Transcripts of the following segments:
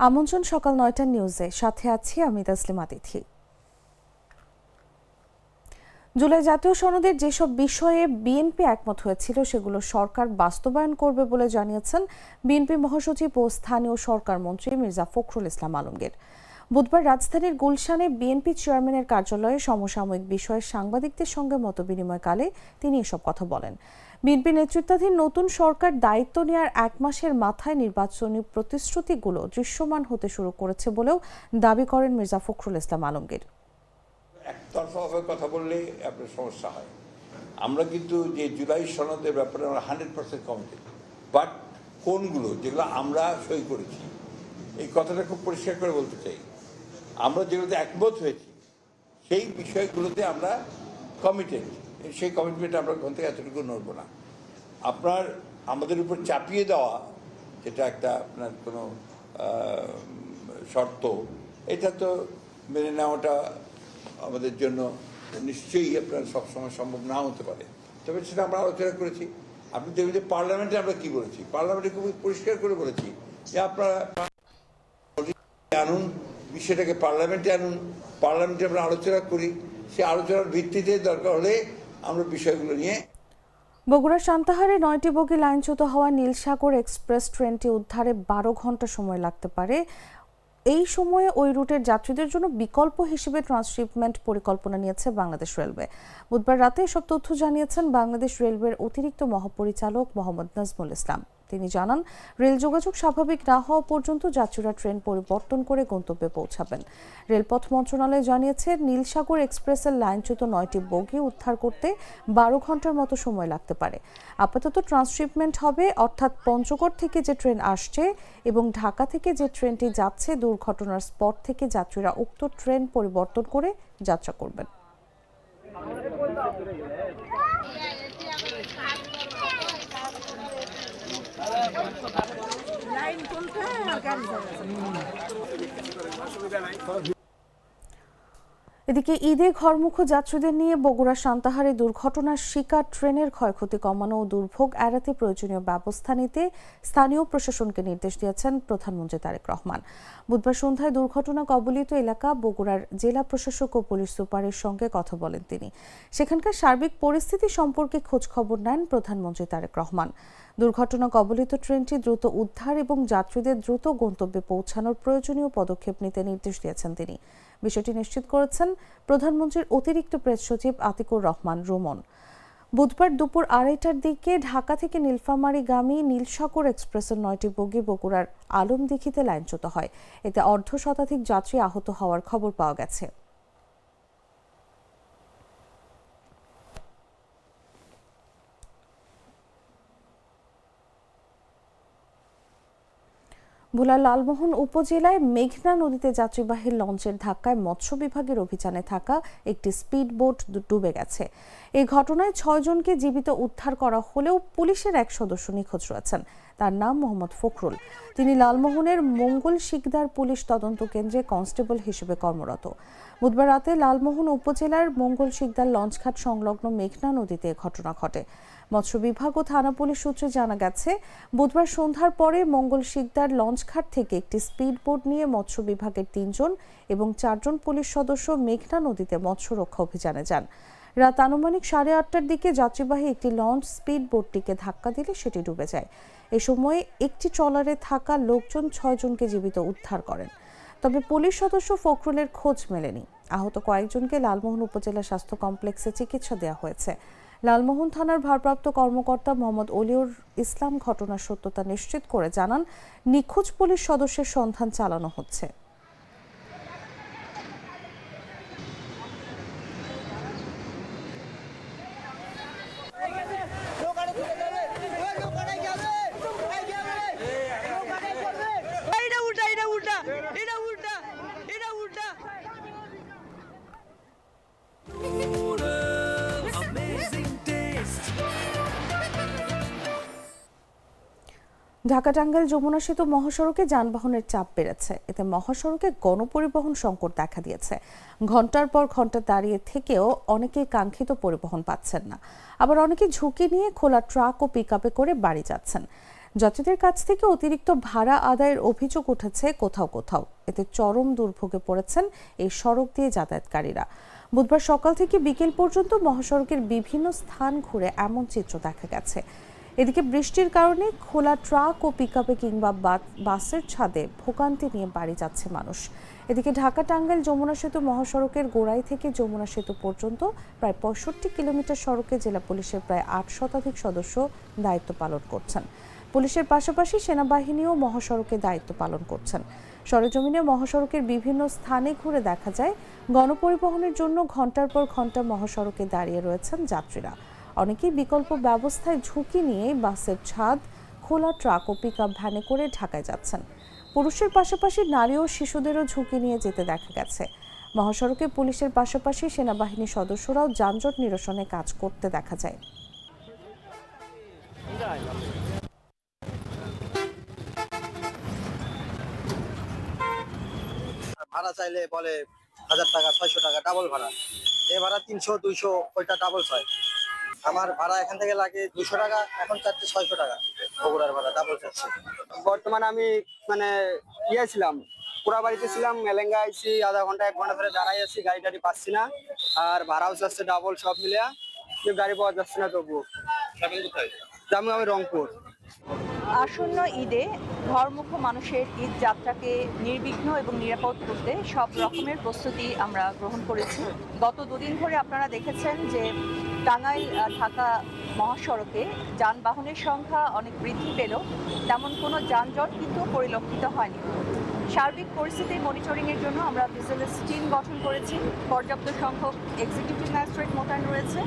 আমন্ত্রণ সকাল ৯টার নিউজে, সাথে আছি আমি তাসলিমা তিথি। জুলাই জাতীয় সনদের যেসব বিষয়ে বিএনপি একমত হয়েছিল সেগুলো সরকার বাস্তবায়ন করবে বলে জানিয়েছেন বিএনপি মহাসচিব ও স্থানীয় সরকার মন্ত্রী মির্জা ফখরুল ইসলাম আলমগীর। বুধবার রাজধানীর গুলশানে বিএনপি চেয়ারম্যানের কার্যালয়ে সমসাময়িক বিষয়ে সাংবাদিকদের সঙ্গে মতবিনিময়কালে তিনি এসব কথা বলেন। বিএনপি নেতৃত্বাধীন নতুন সরকার দায়িত্ব নেওয়ার এক মাসের মাথায় নির্বাচনী প্রতিশ্রুতিগুলো দৃশ্যমান হতে শুরু করেছে বলেও দাবি করেন মির্জা ফখরুল ইসলাম আলমগীর। একতরফাভাবে কথা বললে আপনার সমস্যা হয়। আমরা কিন্তু যে জুলাই সনদের ব্যাপারে আমরা 100% কমিটেড, বাট কোনগুলো যেগুলো আমরা সই করেছি এই কথাটা খুব পরিষ্কার করে বলতে চাই। আমরা যেগুলোতে একমত হয়েছি সেই বিষয়গুলোতে আমরা কমিটেড, সেই কমিটমেন্ট আমরা ওখান থেকে এতটুকু নড়ব না। আপনার আমাদের উপর চাপিয়ে দেওয়া যেটা একটা আপনার কোনো শর্ত, এটা তো মেনে নেওয়াটা আমাদের জন্য নিশ্চয়ই আপনার সবসময় সম্ভব নাও হতে পারে, তবে সেটা আমরা আলোচনা করেছি। আপনি দেখবেন যে পার্লামেন্টে আমরা কি বলেছি, পার্লামেন্টে খুবই পরিষ্কার করে বলেছি যে আপনারা আনুন, বিষয়টাকে পার্লামেন্টে আনুন, পার্লামেন্টে আমরা আলোচনা করি, সেই আলোচনার ভিত্তিতে দরকার হলে আমরা বিষয়গুলো নিয়ে। বগুড়া সান্তাহারে ৯টি বগি লাইনচ্যুত হওয়া নীলসাগর এক্সপ্রেস ট্রেনটি উদ্ধারে ১২ ঘন্টা সময় লাগতে পারে। এই সময়ে ওই রুটের যাত্রীদের জন্য বিকল্প হিসেবে ট্রান্সশিপমেন্ট পরিকল্পনা নিয়েছে বাংলাদেশ রেলওয়ে। বুধবার রাতে এসব তথ্য জানিয়েছেন বাংলাদেশ রেলওয়ের অতিরিক্ত মহাপরিচালক মোহাম্মদ নাজমুল ইসলাম। তিনি জানান, রেল যোগাযোগ স্বাভাবিক না হওয়া পর্যন্ত যাত্রীরা ট্রেন পরিবর্তন করে গন্তব্যে পৌঁছাবেন। রেলপথ মন্ত্রণালয় জানিয়েছে, নীলসাগর এক্সপ্রেসের লাইনচ্যুত ৯টি বগি উদ্ধার করতে ১২ ঘন্টার মতো সময় লাগতে পারে। আপাতত ট্রান্সশিপমেন্ট হবে, অর্থাৎ পঞ্চগড় থেকে যে ট্রেন আসছে এবং ঢাকা থেকে যে ট্রেনটি যাচ্ছে দুর্ঘটনার স্পট থেকে যাত্রীরা উক্ত ট্রেন পরিবর্তন করে যাত্রা করবেন। এদিকে ঈদে ঘরমুখো যাত্রীদের নিয়ে বগুড়া সান্তাহারে দুর্ঘটনার শিকার ট্রেনের ক্ষয়ক্ষতি কমানো ও দুর্ভোগ এড়াতে প্রয়োজনীয় ব্যবস্থা নিতে স্থানীয় প্রশাসনকে নির্দেশ দিয়েছেন প্রধানমন্ত্রী তারেক রহমান। বুধবার সন্ধ্যায় দুর্ঘটনা কবলিত এলাকা বগুড়ার জেলা প্রশাসক ও পুলিশ সুপারের সঙ্গে কথা বলেন তিনি। সেখানকার সার্বিক পরিস্থিতি সম্পর্কে খোঁজখবর নেন প্রধানমন্ত্রী তারেক রহমান। দুর্ঘটনা কবলিত ট্রেনটি দ্রুত উদ্ধার এবং যাত্রীদের দ্রুত গন্তব্যে পৌঁছানোর প্রয়োজনীয় পদক্ষেপ নিতে নির্দেশ দিয়েছেন তিনি। বিষয়টি নিশ্চিত করেছেন প্রধানমন্ত্রীর অতিরিক্ত প্রেস সচিব আতিকুর রহমান রুমন। বুধবার দুপুর ২:৩০টার দিকে ঢাকা থেকে নীলফামারীগামী নীলসাগর এক্সপ্রেসের ৯টি বগি বগুড়ার আলমদিঘিতে লাইনচ্যুত হয়। এতে অর্ধশতাধিক যাত্রী আহত হওয়ার খবর পাওয়া গেছে। ভোলার লালমোহন উপজেলায় মেঘনা নদীতে যাত্রীবাহী লঞ্চের ধাক্কায় মৎস্য বিভাগের অভিযানে থাকা একটি স্পিড বোট ডুবে গেছে। এই ঘটনায় ৬ জনকে জীবিত উদ্ধার করা হলেও পুলিশের এক সদস্য নিখোঁজ রয়েছেন। তার নাম মোহাম্মদ ফখরুল। তিনি লালমোহনের মঙ্গল শিকদার পুলিশ তদন্ত কেন্দ্রে কনস্টেবল হিসেবে কর্মরত। বুধবার রাতে লালমোহন উপজেলার মঙ্গল শিকদার লঞ্চঘাট সংলগ্ন মেঘনা নদীতে ঘটনা ঘটে। মৎস্য বিভাগ ও থানা পুলিশ সূত্রে জানা গেছে, বুধবার সন্ধ্যার পরে মঙ্গল শিকদার লঞ্চঘাট থেকে একটি স্পিড বোট নিয়ে মৎস্য বিভাগের ৩ জন এবং ৪ জন পুলিশ সদস্য মেঘনা নদীতে মৎস্য রক্ষা অভিযানে যান। রাত আনুমানিক ৮:৩০টার দিকে যাত্রীবাহী একটি লঞ্চ স্পিড বোটটিকে ধাক্কা দিলে সেটি ডুবে যায়। এ সময় একটি ট্রলারে থাকা লোকজন ৬ জনকে জীবিত উদ্ধার করেন। তবে পুলিশ সদস্য ফখরুলের খোঁজ মেলেনি। আহত কয়েকজনকে লালমোহন উপজেলা স্বাস্থ্য কমপ্লেক্সে চিকিৎসা দেওয়া হয়েছে। লালমোহন থানার ভারপ্রাপ্ত কর্মকর্তা মোহাম্মদ অলিউর ইসলাম ঘটনার সত্যতা নিশ্চিত করে জানান, নিখোঁজ পুলিশ সদস্যের সন্ধান চালানো হচ্ছে। ঢাকা টাঙ্গাইল যমুনা সেতু মহাসড়কে যানবাহনের চাপ বেড়েছে। এতে মহাসড়কে গণপরিবহন সংকট দেখা দিয়েছে। ঘন্টার পর ঘন্টা দাঁড়িয়ে থেকেও অনেকেই কাঙ্ক্ষিত পরিবহন পাচ্ছেন না। আবার অনেকে ঝুঁকি নিয়ে খোলা ট্রাক ও পিকআপে করে বাড়ি যাচ্ছেন। যাত্রীদের কাছ থেকে অতিরিক্ত ভাড়া আদায়ের অভিযোগ উঠেছে কোথাও কোথাও। এতে চরম দুর্ভোগে পড়েছেন এই সড়ক দিয়ে যাতায়াতকারীরা। বুধবার সকাল থেকে বিকেল পর্যন্ত মহাসড়কের বিভিন্ন স্থান ঘুরে এমন চিত্র দেখা গেছে। এদিকে বৃষ্টির কারণে খোলা ট্রাক ও পিকআপে কিংবা বাসের ছাদে ভোগান্তি নিয়ে বাড়ি যাচ্ছে মানুষ। এদিকে ঢাকা টাঙ্গাইল যমুনা সেতু মহাসড়কের গোড়াই থেকে যমুনা সেতু পর্যন্ত প্রায় ৬৫ কিলোমিটার সড়কে জেলা পুলিশের প্রায় ৮ শতাধিক সদস্য দায়িত্ব পালন করছেন। পুলিশের পাশাপাশি সেনাবাহিনীও মহাসড়কে দায়িত্ব পালন করছেন। সরেজমিনে মহাসড়কের বিভিন্ন স্থানে ঘুরে দেখা যায় গণপরিবহনের জন্য ঘন্টার পর ঘন্টা মহাসড়কে দাঁড়িয়ে রয়েছেন যাত্রীরা। অনেকেই বিকল্প ব্যবস্থায় ঝুঁকি নিয়ে বাসের ছাদ, খোলা ট্রাক ও পিকআপ ভ্যানে করে ঢাকায় যাচ্ছেন। পুরুষের পাশাপাশি নারী ও শিশুদেরও ঝুঁকি নিয়ে যেতে দেখা গেছে। মহাসড়কে পুলিশের পাশাপাশি সেনাবাহিনীর সদস্যরাও যানজট নিরসনে কাজ করতে দেখা যায়। ভাড়া চাইলে বলে 1000 টাকা 600 টাকা ডাবল ভাড়া, এ ভাড়া 300 200 ওইটা ডাবল হয়। আমার ভাড়া এখান থেকে লাগে 200 টাকা, এখন চাচ্ছে 600 টাকা বগুড়ার ভাড়া ডাবল চাচ্ছে। বর্তমানে আমি ছিলাম পুরা বাড়িতে ছিলাম, মেলেঙ্গা আইছি, আধা ঘন্টা 1 ঘন্টা ধরে দাঁড়াই আছি, গাড়ি টাড়ি পাচ্ছি না, আর ভাড়াও যাচ্ছে ডাবল সব মিলিয়া, কিন্তু গাড়ি পাওয়া যাচ্ছে না। তবুও যাবো আমি রংপুর। আসন্ন ঈদে ঘরমুখো মানুষের ঈদ যাত্রাকে নির্বিঘ্ন এবং নিরাপদ করতে সব রকমের প্রস্তুতি আমরা গ্রহণ করেছি। গত দুদিন ধরে আপনারা দেখেছেন যে টাঙ্গাইল ঢাকা মহাসড়কে যানবাহনের সংখ্যা অনেক বৃদ্ধি পেল, তেমন কোনো যানজট কিন্তু পরিলক্ষিত হয়নি। সার্বিক পরিস্থিতি মনিটরিংয়ের জন্য আমরা ভিজিলেন্স টিম গঠন করেছি। পর্যাপ্ত সংখ্যক এক্সিকিউটিভ ম্যাজিস্ট্রেট মোতায়েন রয়েছে,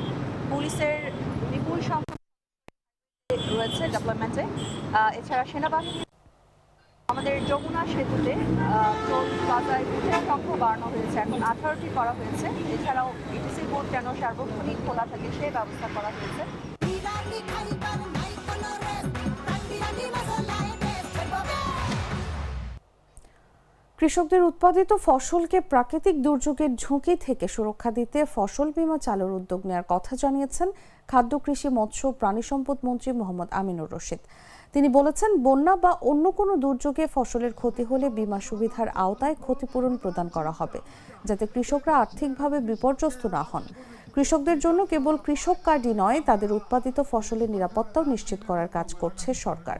পুলিশের বিপুল সংখ্যা রয়েছে ডেভেলপমেন্টে। এছাড়া সেনাবাহিনী আমাদের যমুনা সেতুতে টোল প্লাজায় বুথের সংখ্যা বাড়ানো হয়েছে, এখন 18টি করা হয়েছে। এছাড়াও ইটিসি বোর্ড যেন সার্বক্ষণিক খোলা থাকে সেই ব্যবস্থা করা হয়েছে। কৃষকদের উৎপাদিত ফসলকে প্রাকৃতিক দুর্যোগের ঝুঁকি থেকে সুরক্ষা দিতে ফসল বীমা চালুর উদ্যোগ নেওয়ার কথা জানিয়েছেন খাদ্য, কৃষি, মৎস্য ও প্রাণী সম্পদ মন্ত্রী মোহাম্মদ আমিনুর রশিদ। তিনি বলেছেন, বন্যা বা অন্য কোনো দুর্যোগে ফসলের ক্ষতি হলে বীমা সুবিধার আওতায় ক্ষতিপূরণ প্রদান করা হবে, যাতে কৃষকরা আর্থিকভাবে বিপর্যস্ত না হন। কৃষকদের জন্য কেবল কৃষক কার্ডই নয়, তাদের উৎপাদিত ফসলের নিরাপত্তাও নিশ্চিত করার কাজ করছে সরকার।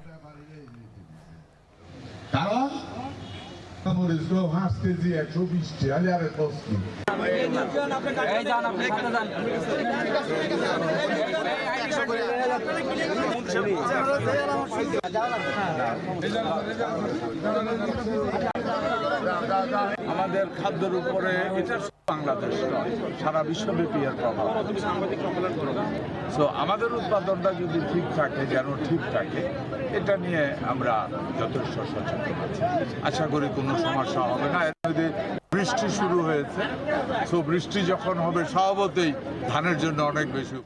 আমাদের খাদ্যের উপরে এটা বাংলাদেশ নয়, সারা বিশ্বব্যাপী এর প্রভাব। সো আমাদের উৎপাদনটা যদি ঠিক থাকে, যেন ঠিক থাকে, এটা নিয়ে আমরা যথেষ্ট সচেতন আছি। আশা করি কোনো সমস্যা হবে না। এর মধ্যে বৃষ্টি শুরু হয়েছে, সো বৃষ্টি যখন হবে স্বভাবতই ধানের জন্য অনেক বেশি।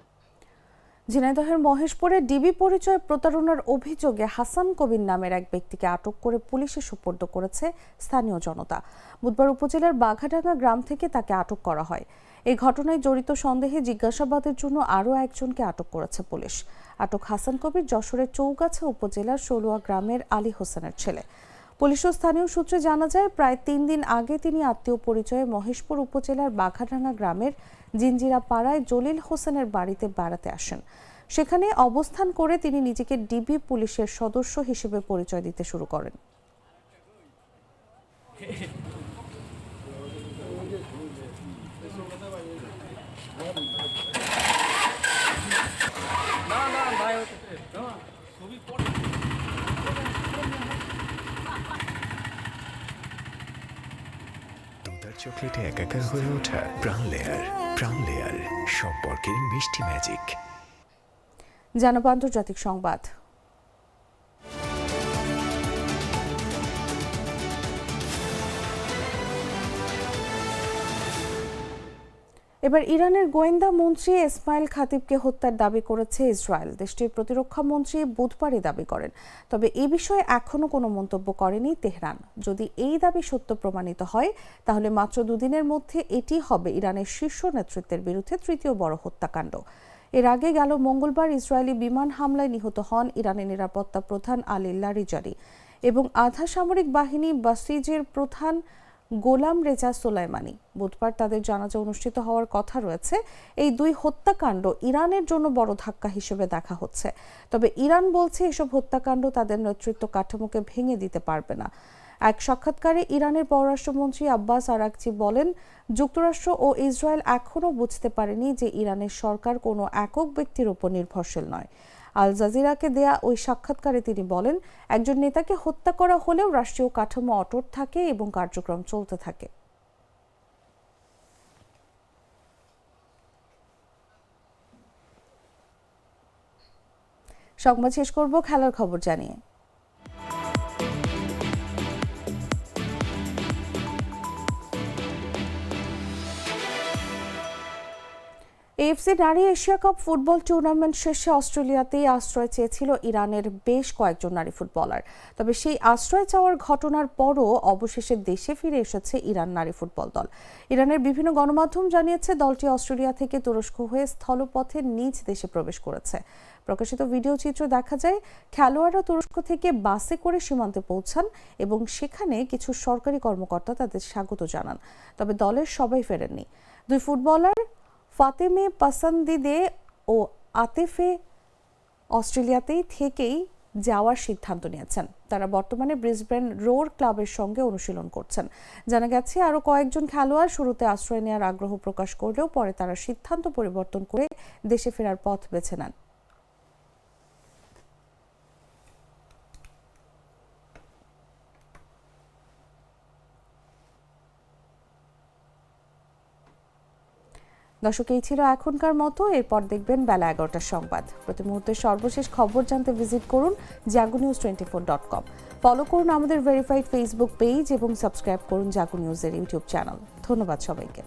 ঝিনাইদহের মহেশপুরে ডিবি পরিচয় প্রতারণার অভিযোগে হাসান কবির নামের এক ব্যক্তিকে আটক করে পুলিশে সোপর্দ করেছে স্থানীয় জনতা। বুধবার উপজেলার বাঘাডাঙ্গা গ্রাম থেকে তাকে আটক করা হয়। এই ঘটনায় জড়িত সন্দেহে জিজ্ঞাসাবাদের জন্য আরও একজনকে আটক করেছে পুলিশ। আটক হাসান কবির যশোরের চৌগাছা উপজেলার ষোলুয়া গ্রামের আলী হোসেনের ছেলে। পুলিশ ও স্থানীয় সূত্রে জানা যায়, প্রায় 3 দিন আগে তিনি আত্মীয় পরিচয়ে মহেশপুর উপজেলার বাঘাডাঙ্গা গ্রামের জিঞ্জিরা পাড়ায় জলিল হোসেনের বাড়িতে বেড়াতে আসেন। সেখানে অবস্থান করে তিনি নিজেকে ডিবি পুলিশের সদস্য হিসেবে পরিচয় দিতে শুরু করেন। চকলেটে একাকার হয়ে ওঠা প্রাণ লেয়ার সম্পর্কের মিষ্টি ম্যাজিক। জানাবো আন্তর্জাতিক সংবাদ। এবার ইরানের গোয়েন্দা মন্ত্রী ইসমাইল খাতিবকে হত্যার দাবি করেছে ইসরায়েল। দেশটির প্রতিরক্ষা মন্ত্রী বুধবারই দাবি করেন, তবে এ বিষয়ে এখনো কোনো মন্তব্য করেনি তেহরান। যদি এই দাবি সত্য প্রমাণিত হয়, তাহলে মাত্র 2 দিনের মধ্যে এটি হবে ইরানের শীর্ষ নেতৃত্বের বিরুদ্ধে তৃতীয় বড় হত্যাকাণ্ড। এর আগে গেল মঙ্গলবার ইসরায়েলি বিমান হামলায় নিহত হন ইরানের নিরাপত্তা প্রধান আলী লারিজানি এবং আধা সামরিক বাহিনী বাসিজের প্রধান গোলাম রেজা সোলাইমানি। বুধবার তাদের জানাজা অনুষ্ঠিত হওয়ার কথা রয়েছে। এই দুই হত্যাকাণ্ড ইরানের জন্য বড় ধাক্কা হিসেবে দেখা হচ্ছে। তবে ইরান বলছে এসব হত্যাকাণ্ড তাদের নেতৃত্ব কাঠামোকে ভেঙে দিতে পারবে না। এক সাক্ষাৎকারে ইরানের পররাষ্ট্রমন্ত্রী আব্বাস আরাকচি বলেন, যুক্তরাষ্ট্র ও ইসরায়েল এখনও বুঝতে পারেনি যে ইরানের সরকার কোনো একক ব্যক্তির উপর নির্ভরশীল নয়। আল জাজিরাকে দেয়া ওই সাক্ষাৎকারে তিনি বলেন, একজন নেতাকে হত্যা করা হলেও রাষ্ট্রীয় কাঠামো অটুট থাকে এবং কার্যক্রম চলতে থাকে। সংবাদ শেষ করব খেলার খবর জানিয়ে। এএফসি নারী এশিয়া কাপ ফুটবল টুর্নামেন্ট শেষে অস্ট্রেলিয়াতেই আশ্রয় চেয়েছিল ইরানের বেশ কয়েকজন নারী ফুটবলার। তবে সেই আশ্রয় চাওয়ার ঘটনার পরও অবশেষে দেশে ফিরে এসেছে ইরান নারী ফুটবল দল। ইরানের বিভিন্ন গণমাধ্যম জানিয়েছে দলটি অস্ট্রেলিয়া থেকে তুরস্ক হয়ে স্থলপথে নিজ দেশে প্রবেশ করেছে। প্রকাশিত ভিডিও চিত্র দেখা যায় খেলোয়াড়রা তুরস্ক থেকে বাসে করে সীমান্তে পৌঁছান এবং সেখানে কিছু সরকারি কর্মকর্তা তাদের স্বাগত জানান। তবে দলের সবাই ফেরেননি। দুই ফুটবলার ফাতেমে পাসান্দিদে ও আতেফে অস্ট্রেলিয়াতেই থেকেই যাওয়ার সিদ্ধান্ত নিয়েছেন। তারা বর্তমানে ব্রিসবেন রোর ক্লাবের সঙ্গে অনুশীলন করছেন। জানা গেছে আরও কয়েকজন খেলোয়াড় শুরুতে আশ্রয় নেওয়ার আগ্রহ প্রকাশ করলেও পরে তারা সিদ্ধান্ত পরিবর্তন করে দেশে ফেরার পথ বেছে নেন। দর্শক, এই ছিল এখনকার মতো। এরপর দেখবেন বেলা 11টার সংবাদ। প্রতি মুহূর্তের সর্বশেষ খবর জানতে ভিজিট করুন jagunews24.com। ফলো করুন আমাদের ভেরিফাইড ফেসবুক পেজ এবং সাবস্ক্রাইব করুন জাগো নিউজের ইউটিউব চ্যানেল। ধন্যবাদ সবাইকে।